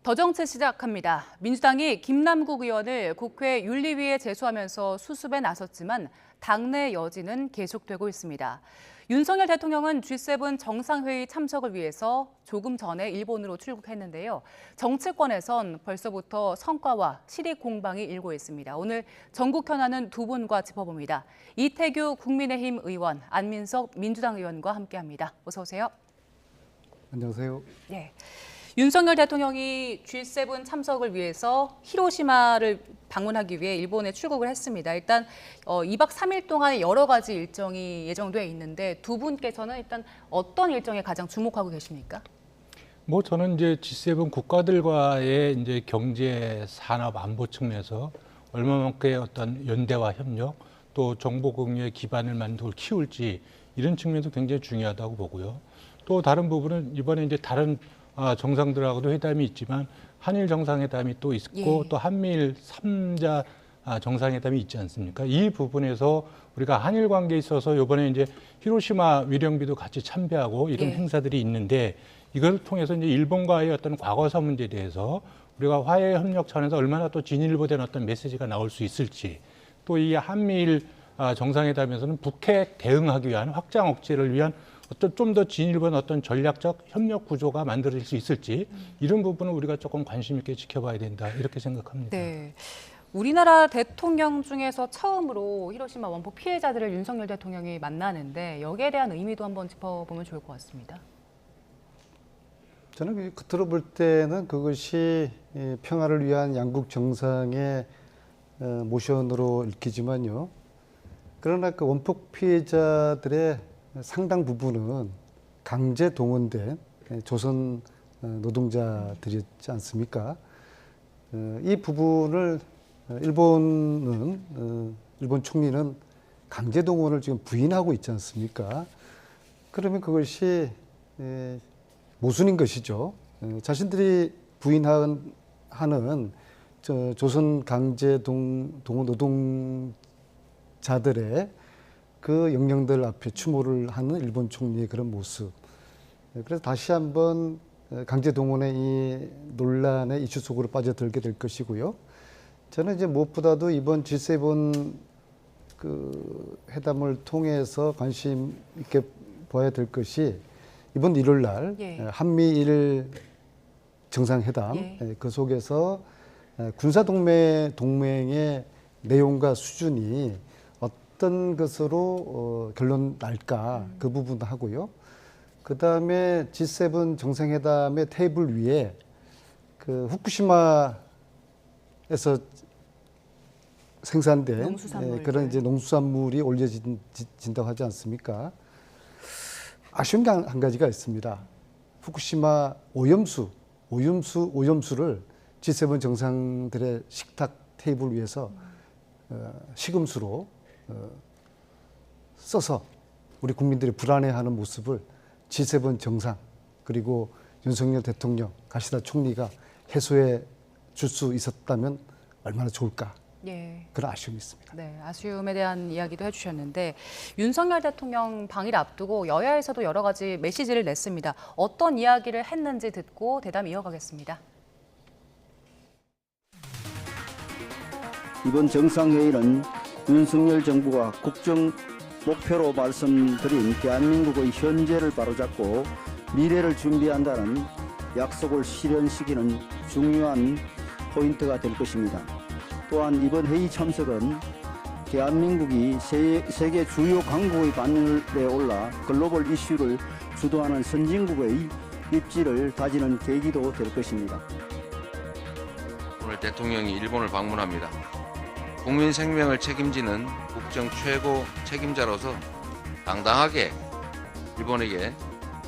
더 정치 시작합니다. 민주당이 김남국 의원을 국회 윤리위에 제소하면서 수습에 나섰지만 당내 여지는 계속되고 있습니다. 윤석열 대통령은 G7 정상회의 참석을 위해서 조금 전에 일본으로 출국했는데요. 정치권에선 벌써부터 성과와 실익 공방이 일고 있습니다. 오늘 전국 현안은 두 분과 짚어봅니다. 이태규 국민의힘 의원, 안민석 민주당 의원과 함께합니다. 어서 오세요. 안녕하세요. 네. 윤석열 대통령이 G7 참석을 위해서 히로시마를 방문하기 위해 일본에 출국을 했습니다. 일단 2박 3일 동안 여러 가지 일정이 예정돼 있는데 두 분께서는 일단 어떤 일정에 가장 주목하고 계십니까? 저는 이제 G7 국가들과의 이제 경제, 산업, 안보 측면에서 얼마만큼의 어떤 연대와 협력, 또 정보 공유의 기반을 만들고 키울지 이런 측면에서 굉장히 중요하다고 보고요. 또 다른 부분은 이번에 이제 다른 정상들하고도 회담이 있지만 한일 정상회담이 또 있고 또 한미일 3자 정상회담이 있지 않습니까? 이 부분에서 우리가 한일 관계에 있어서 이번에 이제 히로시마 위령비도 같이 참배하고 이런 행사들이 있는데 이걸 통해서 이제 일본과의 어떤 과거사 문제에 대해서 우리가 화해 협력 차원에서 얼마나 또 진일보된 어떤 메시지가 나올 수 있을지 또 이 한미일 정상회담에서는 북핵 대응하기 위한 확장 억제를 위한 어떤 좀 더 진일보한 어떤 전략적 협력 구조가 만들어질 수 있을지 이런 부분은 우리가 조금 관심 있게 지켜봐야 된다 이렇게 생각합니다. 네. 우리나라 대통령 중에서 처음으로 히로시마 원폭 피해자들을 윤석열 대통령이 만나는데 여기에 대한 의미도 한번 짚어보면 좋을 것 같습니다. 저는 겉으로 볼 때는 그것이 평화를 위한 양국 정상의 모션으로 읽히지만요. 그러나 그 원폭 피해자들의 상당 부분은 강제 동원된 조선 노동자들이었지 않습니까? 이 부분을 일본 총리는 강제 동원을 지금 부인하고 있지 않습니까? 그러면 그것이 모순인 것이죠. 자신들이 부인하는 조선 강제 동원 노동자들의 그 영령들 앞에 추모를 하는 일본 총리의 그런 모습. 그래서 다시 한번 강제 동원의 이 논란의 이슈 속으로 빠져들게 될 것이고요. 저는 이제 무엇보다도 이번 G7 그 회담을 통해서 관심 있게 봐야 될 것이 이번 일요일 날 한미일 정상회담 그 속에서 군사동맹의 내용과 수준이 어떤 것으로 결론 날까 그 부분도 하고요. 그 다음에 G7 정상회담의 테이블 위에 그 후쿠시마에서 생산된 그런 이제 농수산물이 올려진다고 하지 않습니까? 아쉬운 게 한 가지가 있습니다. 후쿠시마 오염수를 G7 정상들의 식탁 테이블 위에서 시금수로 써서 우리 국민들이 불안해하는 모습을 G7 정상 그리고 윤석열 대통령, 가시다 총리가 해소해 줄 수 있었다면 얼마나 좋을까. 그런 아쉬움이 있습니다. 네, 아쉬움에 대한 이야기도 해주셨는데 윤석열 대통령 방일을 앞두고 여야에서도 여러 가지 메시지를 냈습니다. 어떤 이야기를 했는지 듣고 대담 이어가겠습니다. 이번 정상회의는 윤석열 정부가 국정 목표로 말씀드린 대한민국의 현재를 바로잡고 미래를 준비한다는 약속을 실현시키는 중요한 포인트가 될 것입니다. 또한 이번 회의 참석은 대한민국이 세계 주요 강국의 반열에 올라 글로벌 이슈를 주도하는 선진국의 입지를 다지는 계기도 될 것입니다. 오늘 대통령이 일본을 방문합니다. 국민 생명을 책임지는 국정 최고 책임자로서 당당하게 일본에게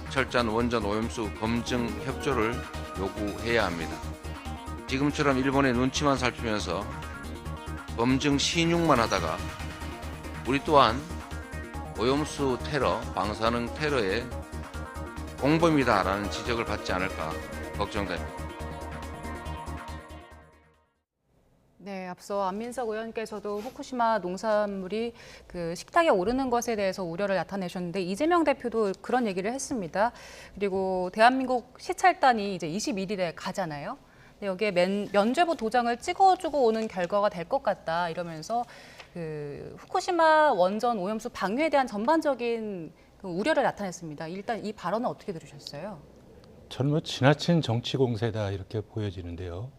철저한 원전 오염수 검증 협조를 요구해야 합니다. 지금처럼 일본의 눈치만 살피면서 검증 신용만 하다가 우리 또한 오염수 테러, 방사능 테러의 공범이다라는 지적을 받지 않을까 걱정됩니다. 네, 앞서 안민석 의원께서도 후쿠시마 농산물이 그 식탁에 오르는 것에 대해서 우려를 나타내셨는데 이재명 대표도 그런 얘기를 했습니다. 그리고 대한민국 시찰단이 이제 21일에 가잖아요. 여기에 면죄부 도장을 찍어주고 오는 결과가 될 것 같다 이러면서 그 후쿠시마 원전 오염수 방류에 대한 전반적인 그 우려를 나타냈습니다. 일단 이 발언은 어떻게 들으셨어요? 저는 뭐 지나친 정치 공세다 이렇게 보여지는데요.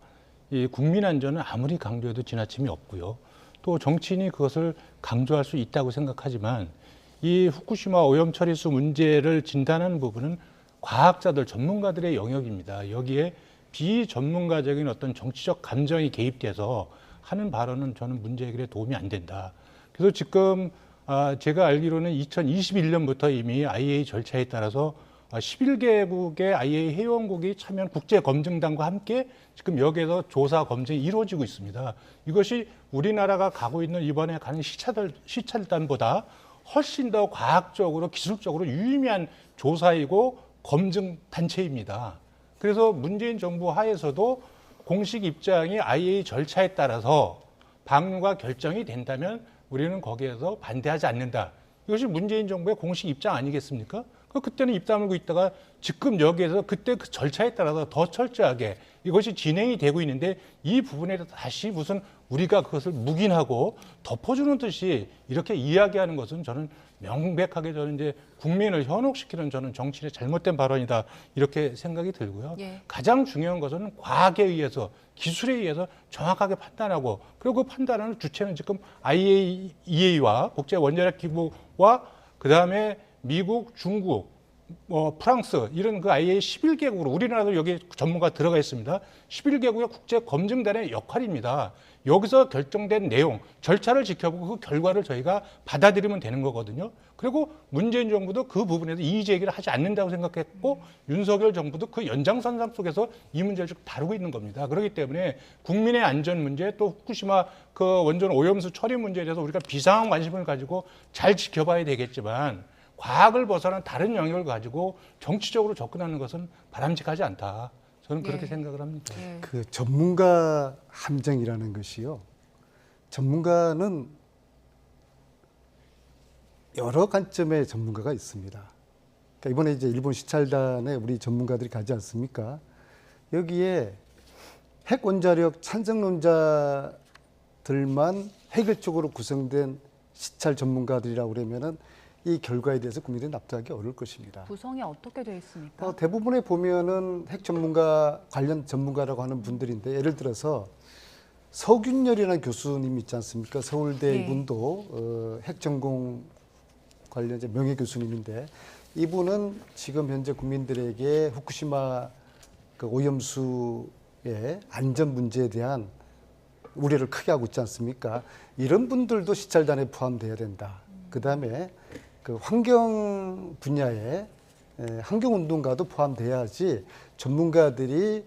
이 국민 안전은 아무리 강조해도 지나침이 없고요. 또 정치인이 그것을 강조할 수 있다고 생각하지만 이 후쿠시마 오염 처리수 문제를 진단하는 부분은 과학자들, 전문가들의 영역입니다. 여기에 비전문가적인 어떤 정치적 감정이 개입돼서 하는 발언은 저는 문제 해결에 도움이 안 된다. 그래서 지금 제가 알기로는 2021년부터 이미 IAEA 절차에 따라서 11개국의 IAEA 회원국이 참여한 국제검증단과 함께 지금 여기에서 조사 검증이 이루어지고 있습니다. 이것이 우리나라가 가고 있는 이번에 가는 시찰단보다 훨씬 더 과학적으로 기술적으로 유의미한 조사이고 검증 단체입니다. 그래서 문재인 정부 하에서도 공식 입장이 IAEA 절차에 따라서 방류가 결정이 된다면 우리는 거기에서 반대하지 않는다. 이것이 문재인 정부의 공식 입장 아니겠습니까? 그때는 입 다물고 있다가 지금 여기에서 그때 그 절차에 따라서 더 철저하게 이것이 진행이 되고 있는데 이 부분에 다시 무슨 우리가 그것을 묵인하고 덮어주는 듯이 이렇게 이야기하는 것은 저는 명백하게 저는 이제 국민을 현혹시키는 저는 정치인의 잘못된 발언이다 이렇게 생각이 들고요. 예. 가장 중요한 것은 과학에 의해서 기술에 의해서 정확하게 판단하고 그리고 그 판단하는 주체는 지금 IAEA와 국제원자력기구와 그다음에 미국, 중국, 프랑스 이런 그 IAEA 11개국으로 우리나라도 여기 전문가 들어가 있습니다. 11개국의 국제검증단의 역할입니다. 여기서 결정된 내용, 절차를 지켜보고 그 결과를 저희가 받아들이면 되는 거거든요. 그리고 문재인 정부도 그 부분에서 이의 제기를 하지 않는다고 생각했고 윤석열 정부도 그 연장선상 속에서 이 문제를 쭉 다루고 있는 겁니다. 그렇기 때문에 국민의 안전 문제 또 후쿠시마 그 원전 오염수 처리 문제에 대해서 우리가 비상한 관심을 가지고 잘 지켜봐야 되겠지만 과학을 벗어난 다른 영역을 가지고 정치적으로 접근하는 것은 바람직하지 않다. 저는 그렇게 예. 생각을 합니다. 예. 그 전문가 함정이라는 것이요. 전문가는 여러 관점의 전문가가 있습니다. 그러니까 이번에 이제 일본 시찰단에 우리 전문가들이 가지 않습니까? 여기에 핵 원자력 찬성론자들만 해결적으로 구성된 시찰 전문가들이라고 그러면은 이 결과에 대해서 국민들이 납득하기 어려울 것입니다. 구성이 어떻게 되어 있습니까? 대부분에 보면은 핵 전문가 관련 전문가라고 하는 분들인데 예를 들어서 서균열이라는 교수님 있지 않습니까? 서울대 네. 이분도 핵 전공 관련 이제 명예 교수님인데 이분은 지금 현재 국민들에게 후쿠시마 그 오염수의 안전 문제에 대한 우려를 크게 하고 있지 않습니까? 이런 분들도 시찰단에 포함돼야 된다. 그다음에 그 환경 분야에 환경운동가도 포함돼야지 전문가들이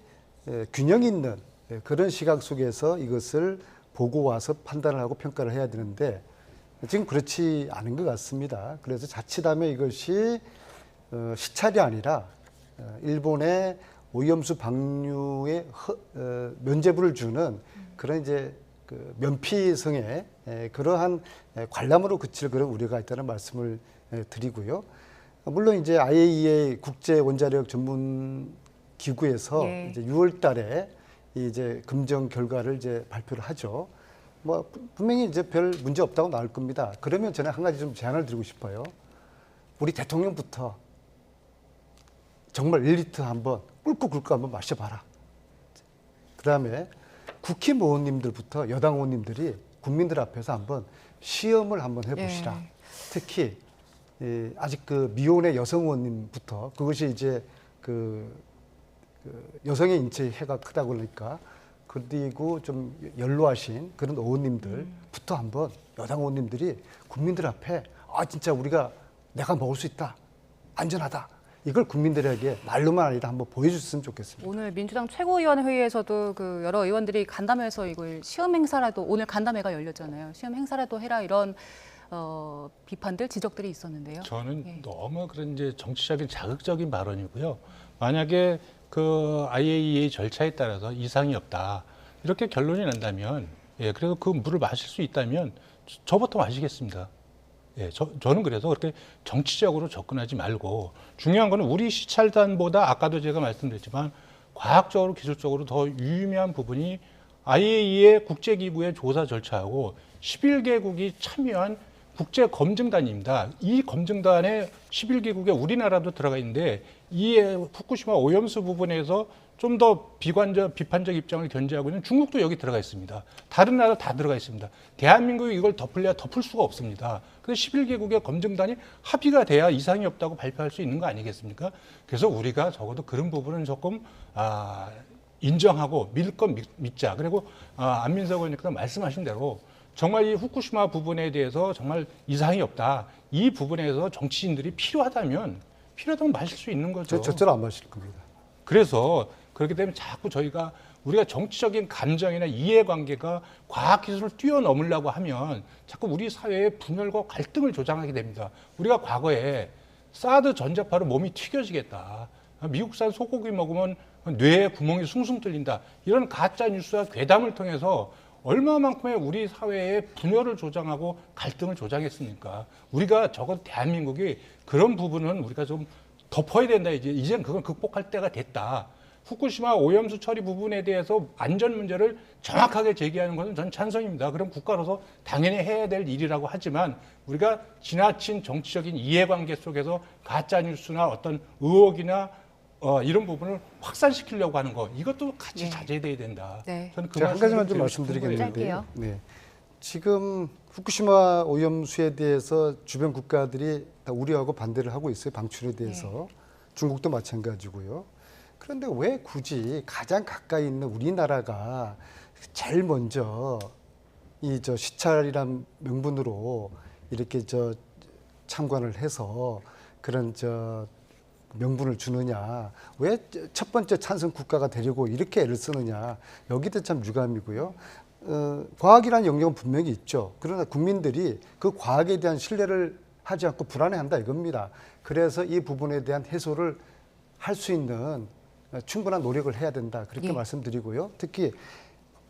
균형 있는 그런 시각 속에서 이것을 보고 와서 판단을 하고 평가를 해야 되는데 지금 그렇지 않은 것 같습니다. 그래서 자칫하면 이것이 시찰이 아니라 일본의 오염수 방류에 면죄부를 주는 그런 이제 그 면피성의 그러한 관람으로 그칠 그런 우려가 있다는 말씀을 드리고요. 물론 이제 IAEA 국제 원자력 전문 기구에서 예. 이제 6월달에 이제 검증 결과를 이제 발표를 하죠. 뭐 분명히 이제 별 문제 없다고 나올 겁니다. 그러면 저는 한 가지 좀 제안을 드리고 싶어요. 우리 대통령부터 정말 1리터 한번 꿀꺽꿀꺽 한번 마셔봐라. 그다음에 국힘 의원님들부터 여당 의원님들이 국민들 앞에서 한번 시험을 한번 해보시라. 예. 특히 아직 그 미혼의 여성 의원님부터 그것이 이제 그 여성의 인체 해가 크다고 그러니까 그리고 좀 연로하신 그런 의원님들부터 한번 여당 의원님들이 국민들 앞에 진짜 우리가 내가 먹을 수 있다. 안전하다. 이걸 국민들에게 말로만 아니라 한번 보여줬으면 좋겠습니다. 오늘 민주당 최고위원 회의에서도 그 여러 의원들이 간담회에서 이걸 시험 행사라도 오늘 간담회가 열렸잖아요. 시험 행사라도 해라 이런 비판들 지적들이 있었는데요. 저는 예. 너무 그런 이제 정치적인 자극적인 발언이고요. 만약에 그 IAEA 절차에 따라서 이상이 없다 이렇게 결론이 난다면, 그래서 그 물을 마실 수 있다면 저부터 마시겠습니다. 저는 그래서 그렇게 정치적으로 접근하지 말고 중요한 거는 우리 시찰단보다 아까도 제가 말씀드렸지만 과학적으로 기술적으로 더 유의미한 부분이 IAEA 국제기구의 조사 절차하고 11개국이 참여한 국제검증단입니다. 이 검증단에 11개국에 우리나라도 들어가 있는데 이 후쿠시마 오염수 부분에서 좀 더 비판적 입장을 견지하고 있는 중국도 여기 들어가 있습니다. 다른 나라 다 들어가 있습니다. 대한민국이 이걸 덮으려야 덮을 수가 없습니다. 그래서 11개국의 검증단이 합의가 돼야 이상이 없다고 발표할 수 있는 거 아니겠습니까? 그래서 우리가 적어도 그런 부분은 조금 인정하고 믿을 건 믿자. 그리고 안민석 의원님께서 말씀하신 대로 정말 이 후쿠시마 부분에 대해서 정말 이상이 없다. 이 부분에서 정치인들이 필요하다면 마실 수 있는 거죠. 저처럼 안 마실 겁니다. 그래서 그렇기 때문에 자꾸 우리가 정치적인 감정이나 이해관계가 과학기술을 뛰어넘으려고 하면 자꾸 우리 사회의 분열과 갈등을 조장하게 됩니다. 우리가 과거에 사드 전자파로 몸이 튀겨지겠다. 미국산 소고기 먹으면 뇌에 구멍이 숭숭 뚫린다. 이런 가짜 뉴스와 괴담을 통해서 얼마만큼의 우리 사회의 분열을 조장하고 갈등을 조장했습니까? 우리가 적어도 대한민국이 그런 부분은 우리가 좀 덮어야 된다. 이제는 그걸 극복할 때가 됐다. 후쿠시마 오염수 처리 부분에 대해서 안전 문제를 정확하게 제기하는 것은 전 찬성입니다. 그럼 국가로서 당연히 해야 될 일이라고 하지만 우리가 지나친 정치적인 이해관계 속에서 가짜 뉴스나 어떤 의혹이나 이런 부분을 확산시키려고 하는 거 이것도 같이 자제돼야 된다. 네. 저는 그 제가 한 가지만 좀 짧게요. 말씀드리겠는데요. 네. 지금 후쿠시마 오염수에 대해서 주변 국가들이 다 우려하고 반대를 하고 있어요. 방출에 대해서. 중국도 마찬가지고요. 그런데 왜 굳이 가장 가까이 있는 우리나라가 제일 먼저 이 시찰이란 명분으로 이렇게 참관을 해서 그런 명분을 주느냐, 왜 첫 번째 찬성 국가가 되려고 이렇게 애를 쓰느냐, 여기도 참 유감이고요. 과학이라는 영역은 분명히 있죠. 그러나 국민들이 그 과학에 대한 신뢰를 하지 않고 불안해한다 이겁니다. 그래서 이 부분에 대한 해소를 할 수 있는 충분한 노력을 해야 된다 그렇게 말씀드리고요. 특히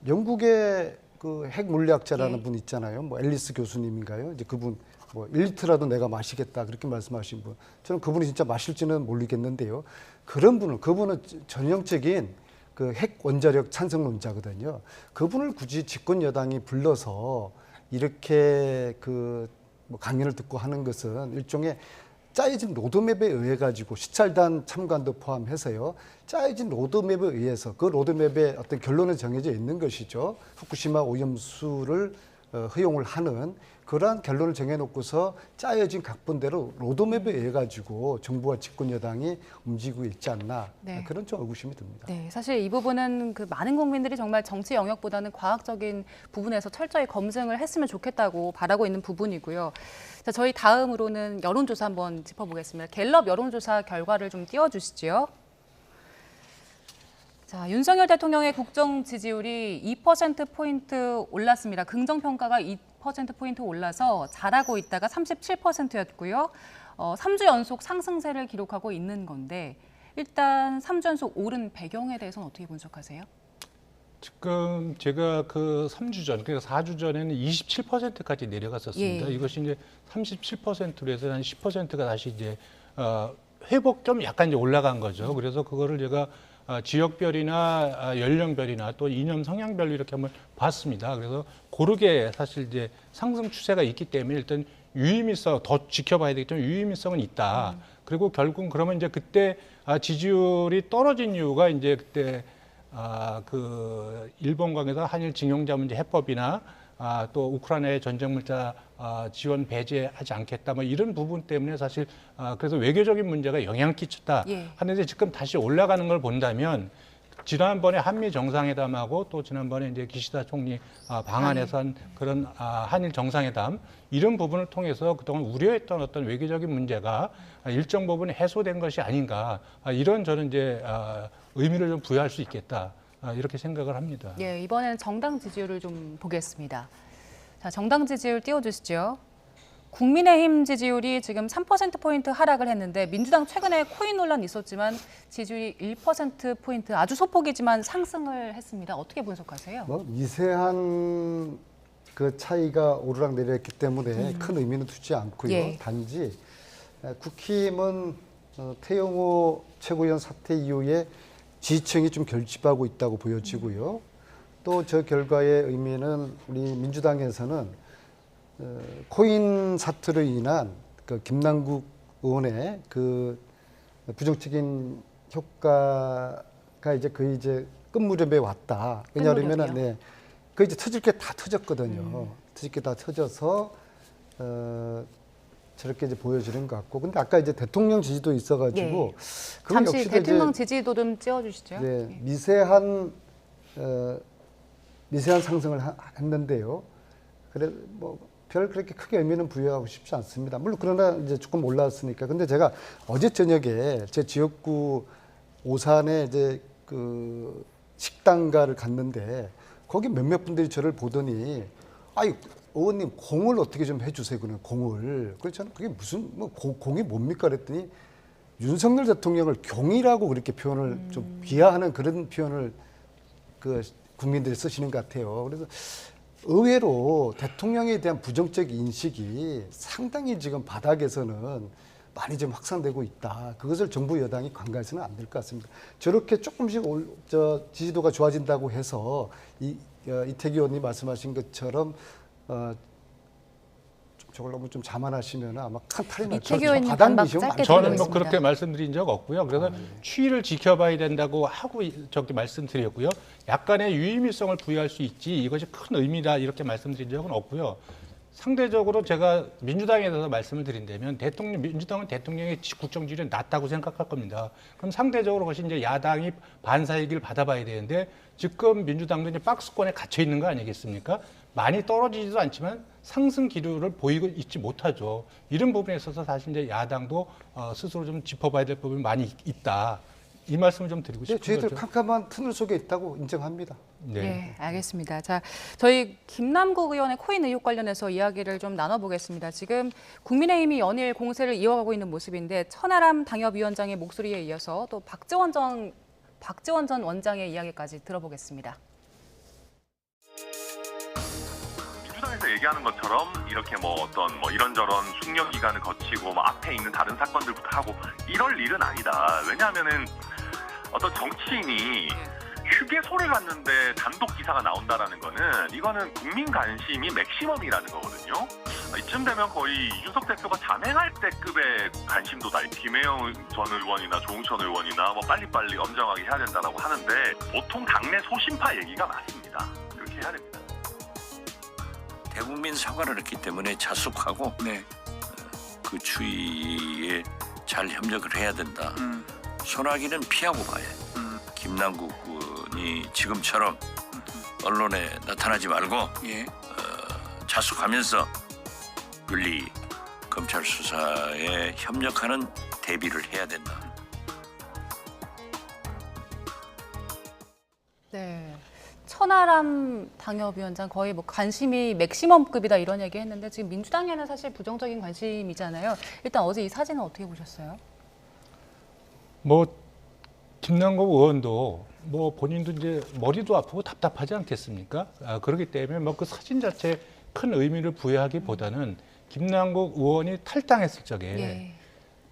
영국의 그 핵 물리학자라는 분 있잖아요. 뭐 앨리스 교수님인가요? 이제 그분 뭐 1리터라도 내가 마시겠다 그렇게 말씀하신 분. 저는 그분이 진짜 마실지는 모르겠는데요. 그분은 전형적인 그 핵 원자력 찬성론자거든요. 그분을 굳이 집권 여당이 불러서 이렇게 뭐 강연을 듣고 하는 것은 일종의 짜여진 로드맵에 의해 가지고 시찰단 참관도 포함해서요. 짜여진 로드맵에 의해서 그 로드맵에 어떤 결론은 정해져 있는 것이죠. 후쿠시마 오염수를 허용을 하는 그러한 결론을 정해놓고서 짜여진 각본대로 로드맵에 의해 가지고 정부와 집권 여당이 움직이고 있지 않나 그런 좀 의구심이 듭니다. 네, 사실 이 부분은 많은 국민들이 정말 정치 영역보다는 과학적인 부분에서 철저히 검증을 했으면 좋겠다고 바라고 있는 부분이고요. 자, 저희 다음으로는 여론조사 한번 짚어보겠습니다. 갤럽 여론조사 결과를 좀 띄워주시죠. 자, 윤석열 대통령의 국정 지지율이 2%포인트 올랐습니다. 긍정평가가 2%포인트 올라서 잘하고 있다가 37%였고요. 3주 연속 상승세를 기록하고 있는 건데 일단 3주 연속 오른 배경에 대해서는 어떻게 분석하세요? 지금 제가 그 3주 전, 그러니까 4주 전에는 27%까지 내려갔었습니다. 이것이 이제 37%로 해서 한 10%가 다시 이제 회복 좀 약간 이제 올라간 거죠. 그래서 그거를 제가 지역별이나 연령별이나 또 이념 성향별로 이렇게 한번 봤습니다. 그래서 고르게 사실 이제 상승 추세가 있기 때문에 일단 유의미성 더 지켜봐야 되기 때문에 유의미성은 있다. 그리고 결국 그러면 이제 그때 지지율이 떨어진 이유가 이제 그때 그 일본강에서 한일 징용자 문제 해법이나 또 우크라이나의 전쟁 물자 지원 배제하지 않겠다 뭐 이런 부분 때문에 사실 그래서 외교적인 문제가 영향을 끼쳤다 하는데 지금 다시 올라가는 걸 본다면 지난번에 한미 정상회담하고 또 지난번에 이제 기시다 총리 방한에서 한 그런 한일 정상회담 이런 부분을 통해서 그동안 우려했던 어떤 외교적인 문제가 일정 부분 해소된 것이 아닌가 이런 저는 이제 의미를 좀 부여할 수 있겠다. 이렇게 생각을 합니다. 예, 이번에는 정당 지지율을 좀 보겠습니다. 자, 정당 지지율 띄워주시죠. 국민의힘 지지율이 지금 3%포인트 하락을 했는데 민주당 최근에 코인 논란이 있었지만 지지율이 1%포인트 아주 소폭이지만 상승을 했습니다. 어떻게 분석하세요? 뭐 미세한 그 차이가 오르락내리락했기 때문에 큰 의미는 두지 않고요. 단지 국힘은 태영호 최고위원 사퇴 이후에 지지층이 좀 결집하고 있다고 보여지고요. 또 저 결과의 의미는 우리 민주당에서는 코인 사태로 인한 그 김남국 의원의 그 부정적인 효과가 이제 거의 이제 끝무렵에 왔다. 왜냐하면은 끝무렵이요? 그 이제 터질 게 다 터졌거든요. 터질 게 다 터져서 저렇게 이제 보여지는 것 같고. 근데 아까 이제 대통령 지지도 있어가지고 그건 잠시 역시도 대통령 이제 지지도 좀 띄워주시죠. 네, 미세한 상승을 했는데요. 그래 뭐 별 그렇게 크게 의미는 부여하고 싶지 않습니다. 물론 그러나 이제 조금 올랐으니까. 근데 제가 어제 저녁에 제 지역구 오산에 이제 그 식당가를 갔는데 거기 몇몇 분들이 저를 보더니 아이 의원님 공을 어떻게 좀 해주세요. 그냥 공을. 그렇잖아요. 그게 무슨 뭐 공이 뭡니까 그랬더니 윤석열 대통령을 경이라고 그렇게 표현을 좀 비하하는 그런 표현을 그 국민들이 쓰시는 것 같아요. 그래서 의외로 대통령에 대한 부정적 인식이 상당히 지금 바닥에서는 많이 좀 확산되고 있다. 그것을 정부 여당이 간과해서는 안 될 것 같습니다. 저렇게 조금씩 지지도가 좋아진다고 해서 이태기 의원님 말씀하신 것처럼 저걸 너무 좀 자만하시면 아마 큰 탈이 날 이태기 의원님 바닥 반박 미시면 짧게 저는 뭐 드리겠습니다. 그렇게 말씀드린 적 없고요. 그래서 추이를 지켜봐야 된다고 하고 저기 말씀드렸고요. 약간의 유의미성을 부여할 수 있지 이것이 큰 의미다 이렇게 말씀드린 적은 없고요. 상대적으로 제가 민주당에 대해서 말씀을 드린다면 민주당은 대통령의 국정 지지율이 낮다고 생각할 겁니다. 그럼 상대적으로 그것이 이제 야당이 반사이익을 받아봐야 되는데 지금 민주당도 이제 박스권에 갇혀 있는 거 아니겠습니까? 많이 떨어지지도 않지만 상승 기류를 보이고 있지 못하죠. 이런 부분에 있어서 사실 이제 야당도 스스로 좀 짚어봐야 될 부분이 많이 있다. 이 말씀을 좀 드리고 싶은 저희들 거죠. 캄캄한 터널 속에 있다고 인정합니다. 네, 알겠습니다. 자, 저희 김남국 의원의 코인 의혹 관련해서 이야기를 좀 나눠보겠습니다. 지금 국민의힘이 연일 공세를 이어가고 있는 모습인데 천하람 당협위원장의 목소리에 이어서 또 박지원 전 원장의 이야기까지 들어보겠습니다. 민주당에서 얘기하는 것처럼 이렇게 뭐 어떤 뭐 이런저런 숙려 기간을 거치고 뭐 앞에 있는 다른 사건들부터 하고 이럴 일은 아니다. 왜냐하면은 어떤 정치인이 휴게소를 갔는데 단독 기사가 나온다라는 거는 이거는 국민 관심이 맥시멈이라는 거거든요. 이쯤 되면 거의 이준석 대표가 단행할 때 급의 관심도다. 김혜영 전 의원이나 조응천 의원이나 뭐 빨리빨리 엄정하게 해야 된다라고 하는데 보통 당내 소신파 얘기가 맞습니다. 그렇게 해야 됩니다. 대국민 사과를 했기 때문에 자숙하고 그 추이에 잘 협력을 해야 된다. 소나기는 피하고 봐야 해. 김남국 의원이 지금처럼 언론에 나타나지 말고 자숙하면서 윤리 검찰 수사에 협력하는 대비를 해야 된다. 네. 천하람 당협위원장 거의 뭐 관심이 맥시멈급이다 이런 얘기 했는데 지금 민주당에는 사실 부정적인 관심이잖아요. 일단 어제 이 사진은 어떻게 보셨어요? 뭐 김남국 의원도 뭐 본인도 이제 머리도 아프고 답답하지 않겠습니까? 그렇기 때문에 뭐 그 사진 자체에 큰 의미를 부여하기보다는 김남국 의원이 탈당했을 적에 예.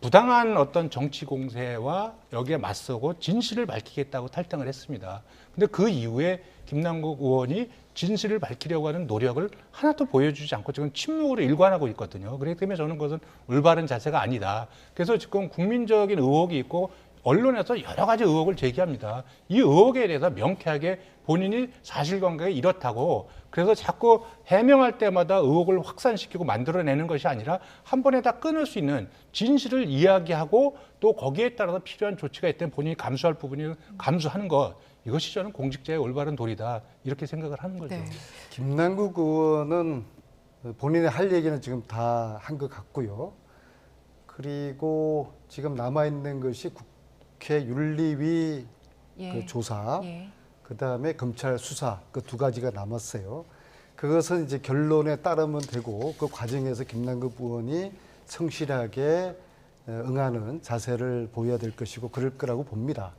부당한 어떤 정치 공세와 여기에 맞서고 진실을 밝히겠다고 탈당을 했습니다. 근데 그 이후에 김남국 의원이 진실을 밝히려고 하는 노력을 하나도 보여주지 않고 지금 침묵으로 일관하고 있거든요. 그렇기 때문에 저는 그것은 올바른 자세가 아니다. 그래서 지금 국민적인 의혹이 있고 언론에서 여러 가지 의혹을 제기합니다. 이 의혹에 대해서 명쾌하게 본인이 사실관계가 이렇다고 그래서 자꾸 해명할 때마다 의혹을 확산시키고 만들어내는 것이 아니라 한 번에 다 끊을 수 있는 진실을 이야기하고 또 거기에 따라서 필요한 조치가 있다면 본인이 감수할 부분이 감수하는 것 이것이 저는 공직자의 올바른 도리다 이렇게 생각을 하는 거죠. 네. 김남국 의원은 본인의 할 얘기는 지금 다 한 것 같고요. 그리고 지금 남아있는 것이 국회 윤리위 예. 그 조사, 예. 그다음에 검찰 수사 그 두 가지가 남았어요. 그것은 이제 결론에 따르면 되고 그 과정에서 김남국 의원이 성실하게 응하는 자세를 보여야 될 것이고 그럴 거라고 봅니다.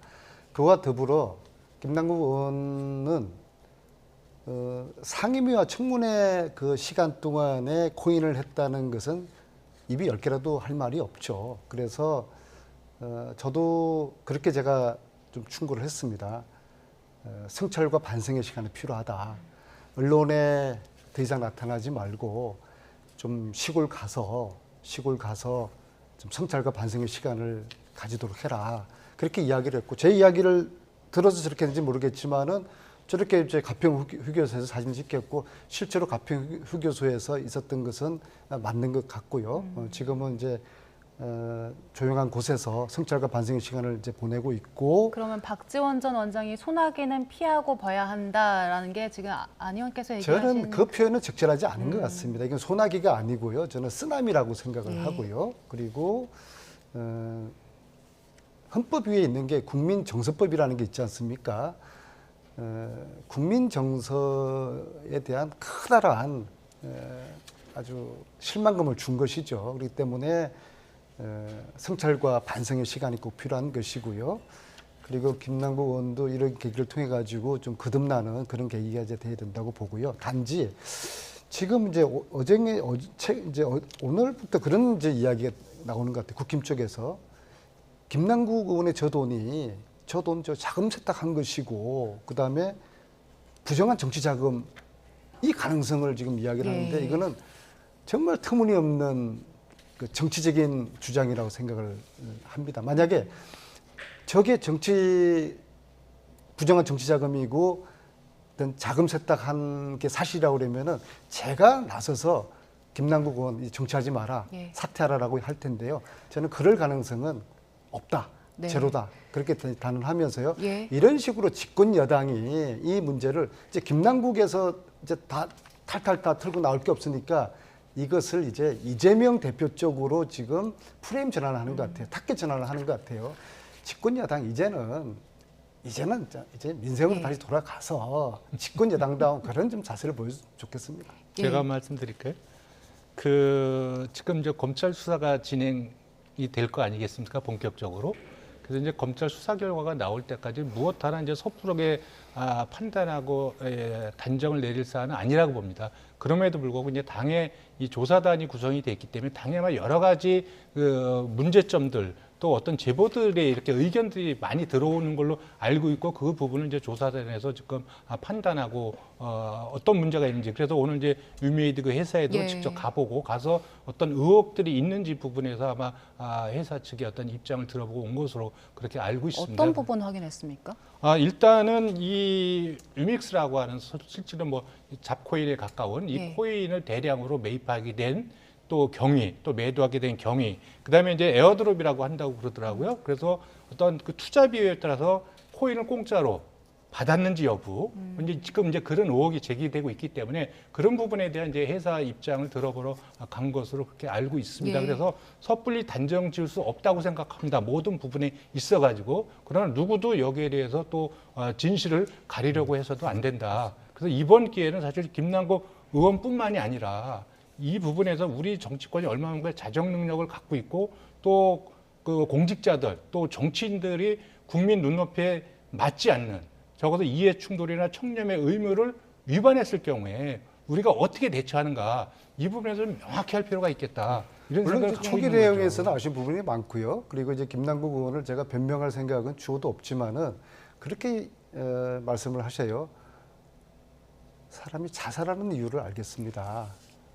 그와 더불어 김남국 의원은 상임위와 청문회 그 시간 동안에 코인을 했다는 것은 입이 10개라도 할 말이 없죠. 그래서 저도 그렇게 제가 좀 충고를 했습니다. 성찰과 반성의 시간이 필요하다. 언론에 더 이상 나타나지 말고 좀 시골 가서 좀 성찰과 반성의 시간을 가지도록 해라. 그렇게 이야기를 했고, 제 이야기를 들어서 저렇게 했는지 모르겠지만은 저렇게 이제 가평 휴게소에서 사진을 찍혔고, 실제로 가평 휴게소에서 있었던 것은 맞는 것 같고요. 지금은 이제 조용한 곳에서 성찰과 반성의 시간을 이제 보내고 있고. 그러면 박지원 전 원장이 소나기는 피하고 봐야 한다라는 게 지금 안 의원께서 얘기하시는. 저는 그 표현은 적절하지 않은 것 같습니다. 이건 소나기가 아니고요. 저는 쓰나미라고 생각을 하고요. 그리고 헌법 위에 있는 게 국민정서법이라는 게 있지 않습니까? 국민정서에 대한 커다란 아주 실망감을 준 것이죠. 그렇기 때문에 성찰과 반성의 시간이 꼭 필요한 것이고요. 그리고 김남국 의원도 이런 계기를 통해 가지고 좀 거듭나는 그런 계기가 이제 돼야 된다고 보고요. 단지 지금 이제 오늘부터 그런 이제 이야기가 나오는 것 같아요. 국힘 쪽에서 김남국 의원의 저 돈 저 자금 세탁한 것이고, 그 다음에 부정한 정치 자금, 이 가능성을 지금 이야기를 하는데, 이거는 정말 터무니없는 그 정치적인 주장이라고 생각을 합니다. 만약에 저게 부정한 정치 자금이고 어떤 자금 세탁한 게 사실이라고 그러면은 제가 나서서 김남국 의원 정치하지 마라, 사퇴하라라고 할 텐데요. 저는 그럴 가능성은 없다. 네. 제로다. 그렇게 단언하면서요. 예. 이런 식으로 집권 여당이 이 문제를 이제 김남국에서 이제 다 탈탈 다 틀고 나올 게 없으니까 이것을 이제 이재명 대표 쪽으로 지금 프레임 전환을 하는 것 같아요. 타겟 전환을 하는 것 같아요. 집권 여당 이제는 이제 민생으로 다시 돌아가서 집권 여당다운 그런 좀 자세를 보여주면 좋겠습니다. 제가 말씀드릴까요? 지금 이제 검찰 수사가 진행이 될 거 아니겠습니까? 본격적으로. 그래서 이제 검찰 수사 결과가 나올 때까지 무엇 하나 이제 섣부르게 판단하고 단정을 내릴 사안은 아니라고 봅니다. 그럼에도 불구하고 이제 당의 이 조사단이 구성이 됐기 때문에 당에만 여러 가지 그 문제점들, 또 어떤 제보들의 이렇게 의견들이 많이 들어오는 걸로 알고 있고, 그 부분을 이제 조사단에서 지금 판단하고 어떤 문제가 있는지, 그래서 오늘 이제 유메이드 그 회사에도 직접 가서 어떤 의혹들이 있는지 부분에서 아마 회사 측의 어떤 입장을 들어보고 온 것으로 그렇게 알고 있습니다. 어떤 부분 확인했습니까? 일단은 이 유믹스라고 하는 실제로 뭐 잡코인에 가까운 이 코인을 대량으로 매입하게 된 또 경위, 또 매도하게 된 경위, 그다음에 이제 에어드롭이라고 한다고 그러더라고요. 그래서 어떤 그 투자 비율에 따라서 코인을 공짜로 받았는지 여부, 지금 이제 그런 의혹이 제기되고 있기 때문에 그런 부분에 대한 이제 회사 입장을 들어보러 간 것으로 그렇게 알고 있습니다. 그래서 섣불리 단정 지을 수 없다고 생각합니다. 모든 부분에 있어가지고. 그러나 누구도 여기에 대해서 또 진실을 가리려고 해서도 안 된다. 그래서 이번 기회는 사실 김남국 의원뿐만이 아니라 이 부분에서 우리 정치권이 얼마만큼의 자정 능력을 갖고 있고, 또 그 공직자들, 또 정치인들이 국민 눈높이에 맞지 않는, 적어도 이해 충돌이나 청렴의 의무를 위반했을 경우에 우리가 어떻게 대처하는가, 이 부분에서 명확히 할 필요가 있겠다. 이런 물론 생각을 갖고 초기 있는 내용에서는 거죠. 아쉬운 부분이 많고요. 그리고 이제 김남국 의원을 제가 변명할 생각은 주어도 없지만은 그렇게 말씀을 하셔요. 사람이 자살하는 이유를 알겠습니다.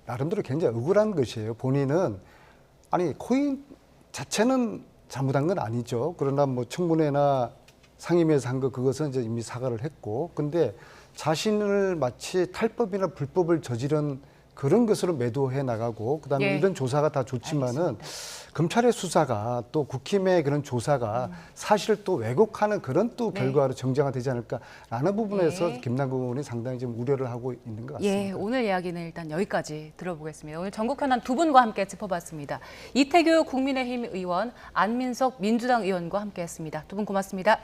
나름대로 굉장히 억울한 것이에요. 본인은 아니 코인 자체는 잘못한 건 아니죠. 그러나 뭐 청문회나 상임위에서 한 거 그것은 이제 이미 사과를 했고, 근데 자신을 마치 탈법이나 불법을 저지른 그런 것으로 매도해 나가고, 그다음에 이런 조사가 다 좋지만은 검찰의 수사가 또 국힘의 그런 조사가 사실을 또 왜곡하는 그런 또 결과로 정쟁화 되지 않을까라는 부분에서 김남국 의원이 상당히 지금 우려를 하고 있는 것 같습니다. 오늘 이야기는 일단 여기까지 들어보겠습니다. 오늘 전국 현안 두 분과 함께 짚어봤습니다. 이태규 국민의힘 의원, 안민석 민주당 의원과 함께했습니다. 두 분 고맙습니다.